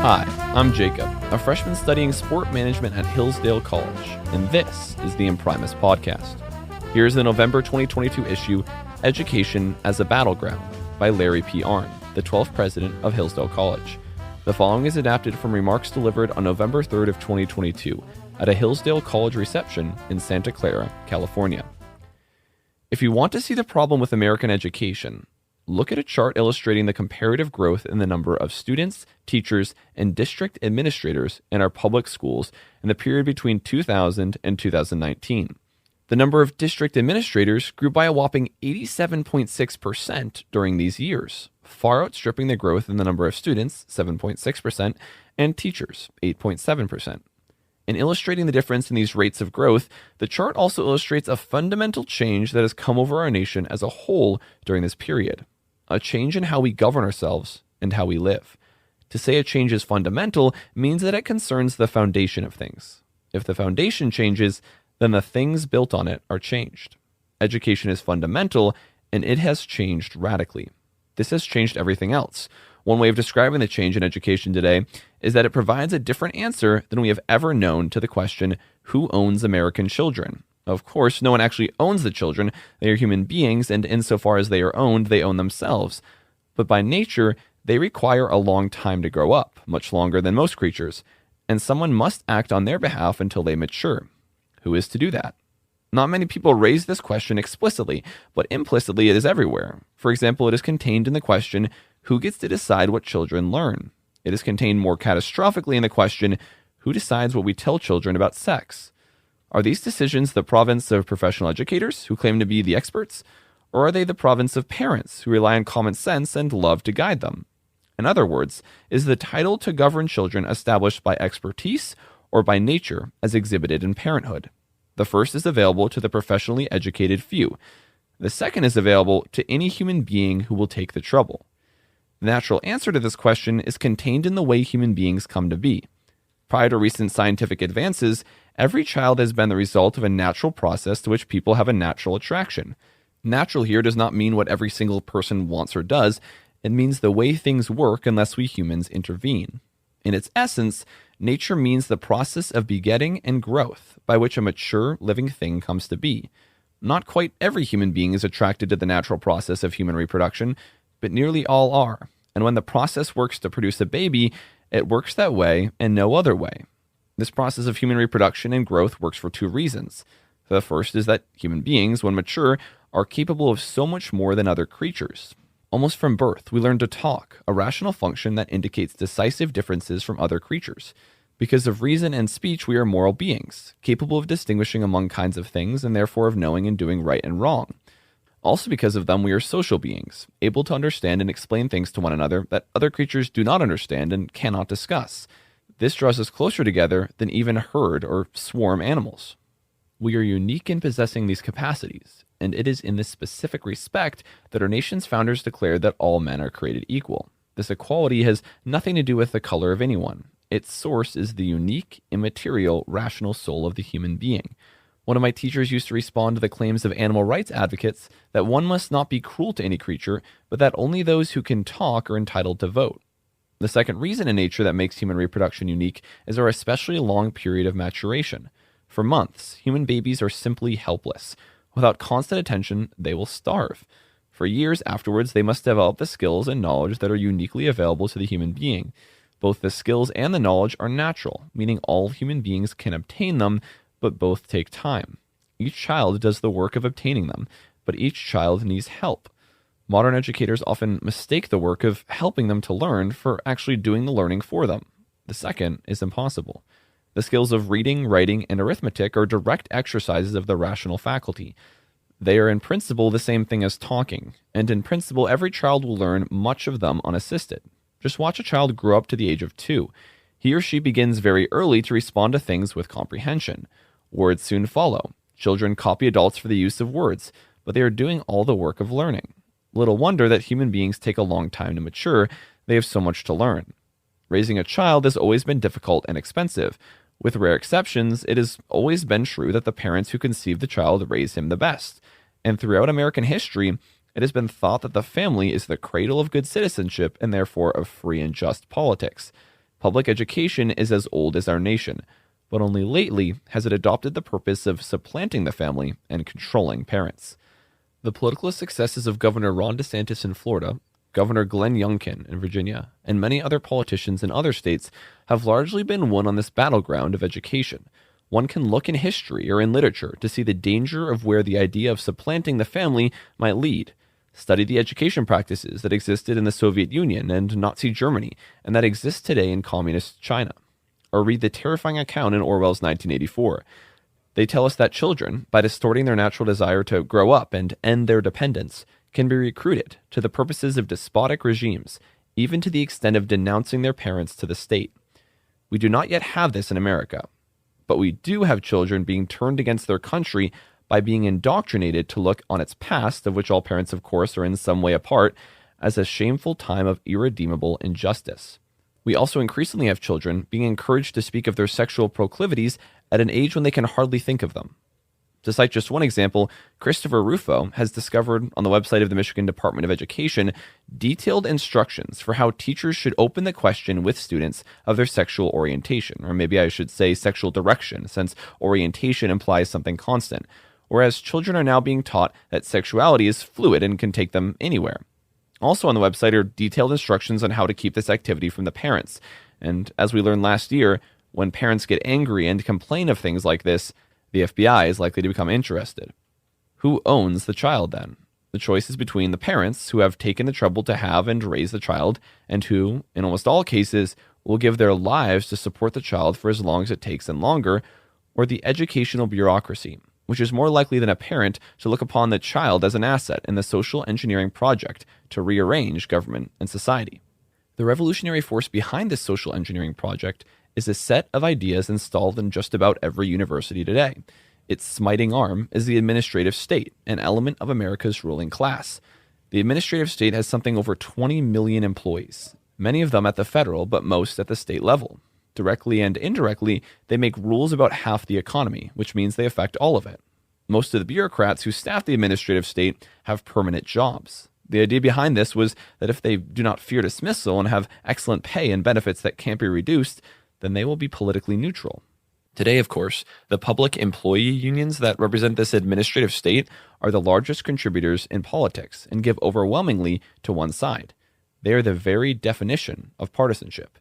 Hi, I'm Jacob, a freshman studying sport management at Hillsdale College, and this is the Imprimis podcast. Here's the November 2022 issue, Education as a Battleground, by Larry P. Arnn, the 12th president of Hillsdale College. The following is adapted from remarks delivered on November 3rd of 2022 at a Hillsdale College reception in Santa Clara, California. If you want to see the problem with American education, look at a chart illustrating the comparative growth in the number of students, teachers, and district administrators in our public schools in the period between 2000 and 2019. The number of district administrators grew by a whopping 87.6% during these years, far outstripping the growth in the number of students, 7.6%, and teachers, 8.7%. In illustrating the difference in these rates of growth, the chart also illustrates a fundamental change that has come over our nation as a whole during this period. A change in how we govern ourselves and how we live. To say a change is fundamental means that it concerns the foundation of things. If the foundation changes, then the things built on it are changed. Education is fundamental, and it has changed radically. This has changed everything else. One way of describing the change in education today is that it provides a different answer than we have ever known to the question, who owns American children? Of course, no one actually owns the children. They are human beings, and insofar as they are owned, they own themselves. But by nature, they require a long time to grow up, much longer than most creatures, and someone must act on their behalf until they mature. Who is to do that? Not many people raise this question explicitly, but implicitly it is everywhere. For example, it is contained in the question, who gets to decide what children learn? It is contained more catastrophically in the question, who decides what we tell children about sex? Are these decisions the province of professional educators who claim to be the experts? Or are they the province of parents who rely on common sense and love to guide them? In other words, is the title to govern children established by expertise or by nature as exhibited in parenthood? The first is available to the professionally educated few. The second is available to any human being who will take the trouble. The natural answer to this question is contained in the way human beings come to be. Prior to recent scientific advances, every child has been the result of a natural process to which people have a natural attraction. Natural here does not mean what every single person wants or does. It means the way things work unless we humans intervene. In its essence, nature means the process of begetting and growth by which a mature, living thing comes to be. Not quite every human being is attracted to the natural process of human reproduction, but nearly all are. And when the process works to produce a baby, it works that way and no other way. This process of human reproduction and growth works for two reasons. The first is that human beings, when mature, are capable of so much more than other creatures. Almost from birth, we learn to talk, a rational function that indicates decisive differences from other creatures. Because of reason and speech, we are moral beings, capable of distinguishing among kinds of things and therefore of knowing and doing right and wrong. Also because of them, we are social beings, able to understand and explain things to one another that other creatures do not understand and cannot discuss. This draws us closer together than even herd or swarm animals. We are unique in possessing these capacities, and it is in this specific respect that our nation's founders declared that all men are created equal. This equality has nothing to do with the color of anyone. Its source is the unique, immaterial, rational soul of the human being. One of my teachers used to respond to the claims of animal rights advocates that one must not be cruel to any creature, but that only those who can talk are entitled to vote. The second reason in nature that makes human reproduction unique is our especially long period of maturation. For months, human babies are simply helpless. Without constant attention, they will starve. For years afterwards, they must develop the skills and knowledge that are uniquely available to the human being. Both the skills and the knowledge are natural, meaning all human beings can obtain them, but both take time. Each child does the work of obtaining them, but each child needs help. Modern educators often mistake the work of helping them to learn for actually doing the learning for them. The second is impossible. The skills of reading, writing, and arithmetic are direct exercises of the rational faculty. They are in principle the same thing as talking, and in principle every child will learn much of them unassisted. Just watch a child grow up to the age of 2. He or she begins very early to respond to things with comprehension. Words soon follow. Children copy adults for the use of words, but they are doing all the work of learning. Little wonder that human beings take a long time to mature. They have so much to learn. Raising a child has always been difficult and expensive. With rare exceptions, it has always been true that the parents who conceive the child raise him the best. And throughout American history, it has been thought that the family is the cradle of good citizenship and therefore of free and just politics. Public education is as old as our nation, but only lately has it adopted the purpose of supplanting the family and controlling parents. The political successes of Governor Ron DeSantis in Florida, Governor Glenn Youngkin in Virginia, and many other politicians in other states have largely been won on this battleground of education. One can look in history or in literature to see the danger of where the idea of supplanting the family might lead. Study the education practices that existed in the Soviet Union and Nazi Germany, and that exist today in communist China. Or read the terrifying account in Orwell's 1984. They tell us that children, by distorting their natural desire to grow up and end their dependence, can be recruited to the purposes of despotic regimes, even to the extent of denouncing their parents to the state. We do not yet have this in America, but we do have children being turned against their country by being indoctrinated to look on its past, of which all parents, of course, are in some way a part, as a shameful time of irredeemable injustice. We also increasingly have children being encouraged to speak of their sexual proclivities at an age when they can hardly think of them. To cite just one example, Christopher Rufo has discovered on the website of the Michigan Department of Education detailed instructions for how teachers should open the question with students of their sexual orientation, or maybe I should say sexual direction, since orientation implies something constant, whereas children are now being taught that sexuality is fluid and can take them anywhere. Also on the website are detailed instructions on how to keep this activity from the parents. And as we learned last year, when parents get angry and complain of things like this, the FBI is likely to become interested. Who owns the child then? The choice is between the parents, who have taken the trouble to have and raise the child, and who, in almost all cases, will give their lives to support the child for as long as it takes and longer, or the educational bureaucracy, which is more likely than a parent to look upon the child as an asset in the social engineering project to rearrange government and society. The revolutionary force behind this social engineering project is a set of ideas installed in just about every university today. Its smiting arm is the administrative state, an element of America's ruling class. The administrative state has something over 20 million employees, many of them at the federal, but most at the state level. Directly and indirectly, they make rules about half the economy, which means they affect all of it. Most of the bureaucrats who staff the administrative state have permanent jobs. The idea behind this was that if they do not fear dismissal and have excellent pay and benefits that can't be reduced, then they will be politically neutral. Today, of course, the public employee unions that represent this administrative state are the largest contributors in politics and give overwhelmingly to one side. They are the very definition of partisanship.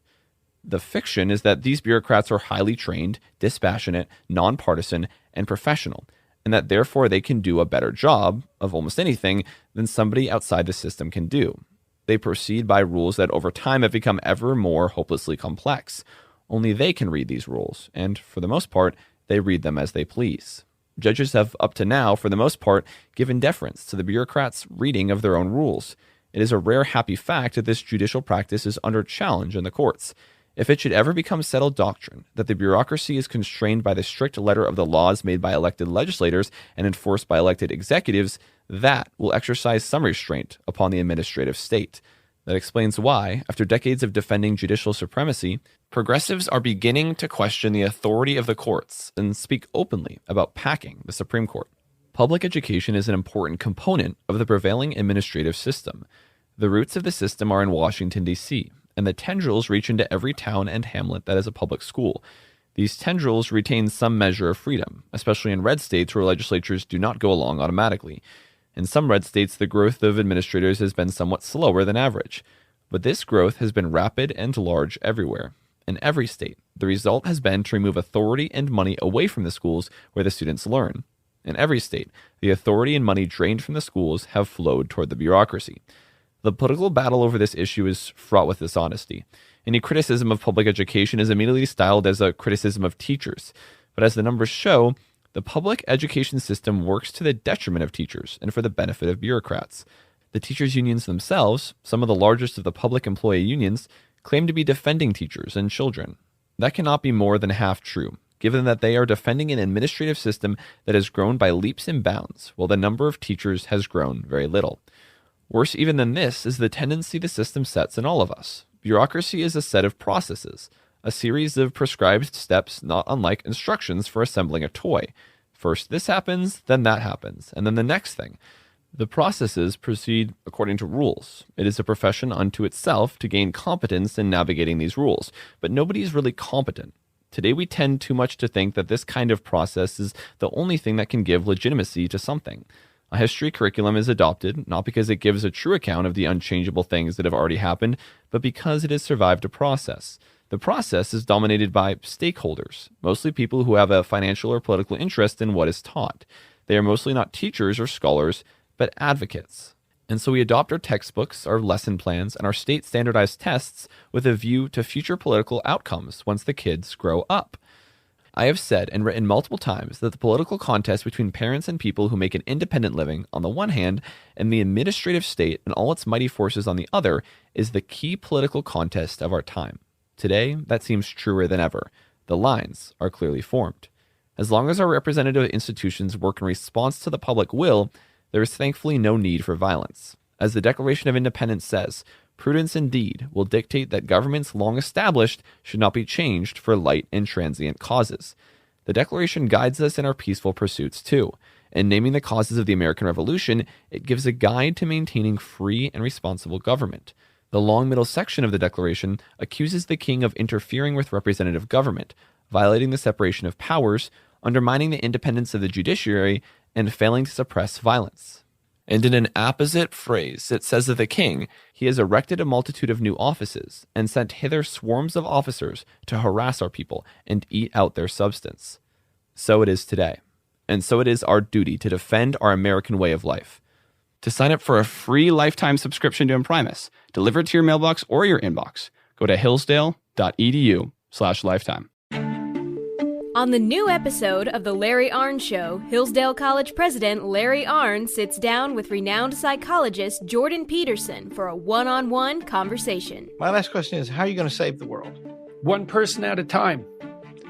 The fiction is that these bureaucrats are highly trained, dispassionate, nonpartisan, and professional, and that therefore they can do a better job of almost anything than somebody outside the system can do. They proceed by rules that over time have become ever more hopelessly complex. Only they can read these rules, and for the most part, they read them as they please. Judges have up to now, for the most part, given deference to the bureaucrats' reading of their own rules. It is a rare happy fact that this judicial practice is under challenge in the courts. If it should ever become settled doctrine that the bureaucracy is constrained by the strict letter of the laws made by elected legislators and enforced by elected executives, that will exercise some restraint upon the administrative state. That explains why, after decades of defending judicial supremacy, progressives are beginning to question the authority of the courts and speak openly about packing the Supreme Court. Public education is an important component of the prevailing administrative system. The roots of the system are in Washington, D.C., and the tendrils reach into every town and hamlet that is a public school. These tendrils retain some measure of freedom, especially in red states where legislatures do not go along automatically. In some red states, the growth of administrators has been somewhat slower than average, but this growth has been rapid and large everywhere. In every state, the result has been to remove authority and money away from the schools where the students learn. In every state, the authority and money drained from the schools have flowed toward the bureaucracy. The political battle over this issue is fraught with dishonesty. Any criticism of public education is immediately styled as a criticism of teachers. But as the numbers show, the public education system works to the detriment of teachers and for the benefit of bureaucrats. The teachers' unions themselves, some of the largest of the public employee unions, claim to be defending teachers and children. That cannot be more than half true, given that they are defending an administrative system that has grown by leaps and bounds, while the number of teachers has grown very little. Worse even than this is the tendency the system sets in all of us. Bureaucracy is a set of processes, a series of prescribed steps not unlike instructions for assembling a toy. First this happens, then that happens, and then the next thing. The processes proceed according to rules. It is a profession unto itself to gain competence in navigating these rules, but nobody is really competent. Today we tend too much to think that this kind of process is the only thing that can give legitimacy to something. A history curriculum is adopted, not because it gives a true account of the unchangeable things that have already happened, but because it has survived a process. The process is dominated by stakeholders, mostly people who have a financial or political interest in what is taught. They are mostly not teachers or scholars, but advocates. And so we adopt our textbooks, our lesson plans, and our state standardized tests with a view to future political outcomes once the kids grow up. I have said and written multiple times that the political contest between parents and people who make an independent living on the one hand and the administrative state and all its mighty forces on the other is the key political contest of our time. Today, that seems truer than ever. The lines are clearly formed. As long as our representative institutions work in response to the public will, there is thankfully no need for violence. As the Declaration of Independence says, prudence indeed will dictate that governments long established should not be changed for light and transient causes. The Declaration guides us in our peaceful pursuits too. In naming the causes of the American Revolution, it gives a guide to maintaining free and responsible government. The long middle section of the Declaration accuses the king of interfering with representative government, violating the separation of powers, undermining the independence of the judiciary, and failing to suppress violence. And in an apposite phrase, it says of the king, he has erected a multitude of new offices, and sent hither swarms of officers to harass our people and eat out their substance. So it is today. And so it is our duty to defend our American way of life. To sign up for a free lifetime subscription to Imprimis, delivered to your mailbox or your inbox, go to hillsdale.edu/lifetime. On the new episode of The Larry Arnn Show, Hillsdale College President Larry Arnn sits down with renowned psychologist Jordan Peterson for a one-on-one conversation. My last question is, how are you going to save the world? One person at a time,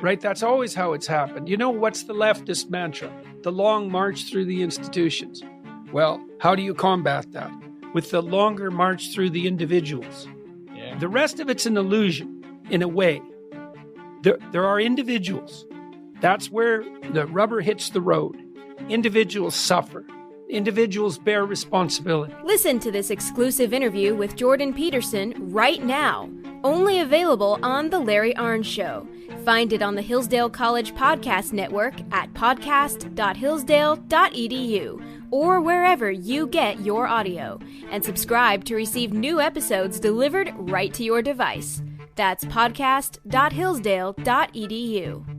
right? That's always how it's happened. You know, what's the leftist mantra? The long march through the institutions. Well, how do you combat that? With the longer march through the individuals. Yeah. The rest of it's an illusion, in a way. There are individuals. That's where the rubber hits the road. Individuals suffer. Individuals bear responsibility. Listen to this exclusive interview with Jordan Peterson right now. Only available on The Larry Arnn Show. Find it on the Hillsdale College Podcast Network at podcast.hillsdale.edu or wherever you get your audio. And subscribe to receive new episodes delivered right to your device. That's podcast.hillsdale.edu.